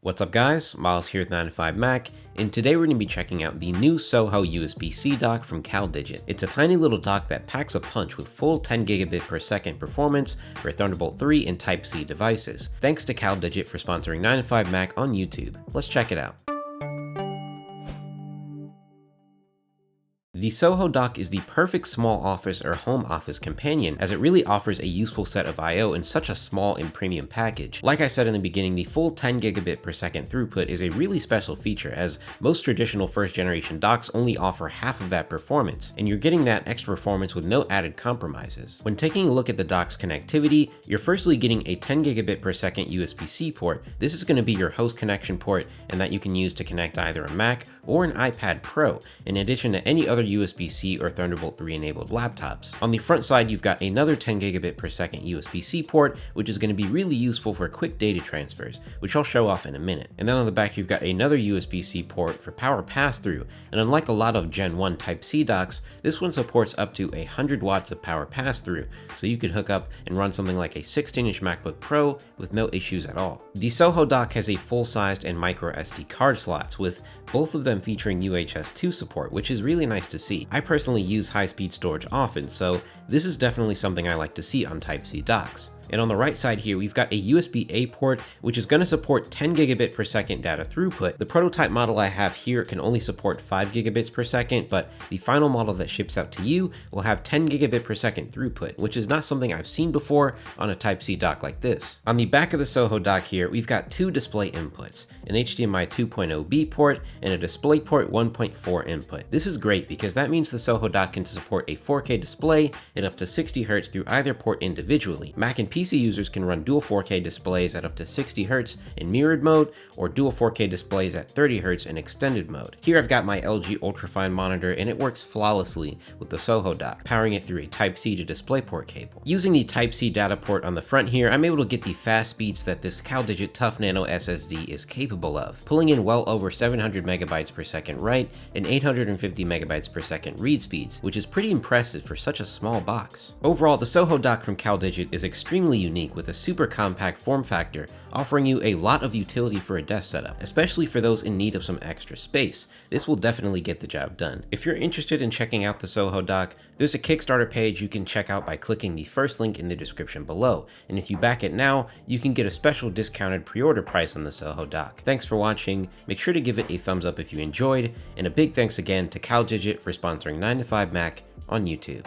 What's up guys, Miles here with 9to5Mac, and today we're going to be checking out the new SOHO USB-C dock from CalDigit. It's a tiny little dock that packs a punch with full 10 gigabit per second performance for Thunderbolt 3 and Type-C devices. Thanks to CalDigit for sponsoring 9to5Mac on YouTube. Let's check it out. The SOHO dock is the perfect small office or home office companion, as it really offers a useful set of I/O in such a small and premium package. Like I said in the beginning, the full 10 gigabit per second throughput is a really special feature, as most traditional first generation docks only offer half of that performance, and you're getting that extra performance with no added compromises. When taking a look at the dock's connectivity, you're firstly getting a 10 gigabit per second USB-C port. This is going to be your host connection port, and that you can use to connect either a Mac or an iPad Pro, in addition to any other USB-C or Thunderbolt 3 enabled laptops. On the front side, you've got another 10 gigabit per second USB-C port, which is going to be really useful for quick data transfers, which I'll show off in a minute. And then on the back, you've got another USB-C port for power pass-through, and unlike a lot of Gen 1 Type-C docks, this one supports up to 100 watts of power pass-through, so you could hook up and run something like a 16-inch MacBook Pro with no issues at all. The SOHO dock has a full-sized and micro SD card slots, with both of them featuring UHS 2 support, which is really nice to see. I personally use high-speed storage often, so this is definitely something I like to see on Type-C docks. And on the right side here, we've got a USB-A port, which is going to support 10 gigabit per second data throughput. The prototype model I have here can only support 5 gigabits per second, but the final model that ships out to you will have 10 gigabit per second throughput, which is not something I've seen before on a Type-C dock like this. On the back of the SOHO dock here, we've got two display inputs, an HDMI 2.0B port and a DisplayPort 1.4 input. This is great because that means the SOHO dock can support a 4K display at up to 60 Hz through either port individually. Mac and PC users can run dual 4K displays at up to 60 Hz in mirrored mode, or dual 4K displays at 30 Hz in extended mode. Here I've got my LG Ultrafine monitor, and it works flawlessly with the SOHO dock, powering it through a Type-C to DisplayPort cable. Using the Type-C data port on the front here, I'm able to get the fast speeds that this CalDigit Tough Nano SSD is capable of, pulling in well over 700 megabytes per second write and 850 megabytes per second read speeds, which is pretty impressive for such a small box. Overall, the SOHO dock from CalDigit is extremely unique, with a super compact form factor, offering you a lot of utility for a desk setup, especially for those in need of some extra space. This will definitely get the job done. If you're interested in checking out the SOHO dock, there's a Kickstarter page you can check out by clicking the first link in the description below, and if you back it now, you can get a special discounted pre-order price on the SOHO dock. Thanks for watching, make sure to give it a thumbs up if you enjoyed, and a big thanks again to CalDigit for sponsoring 9to5Mac on YouTube.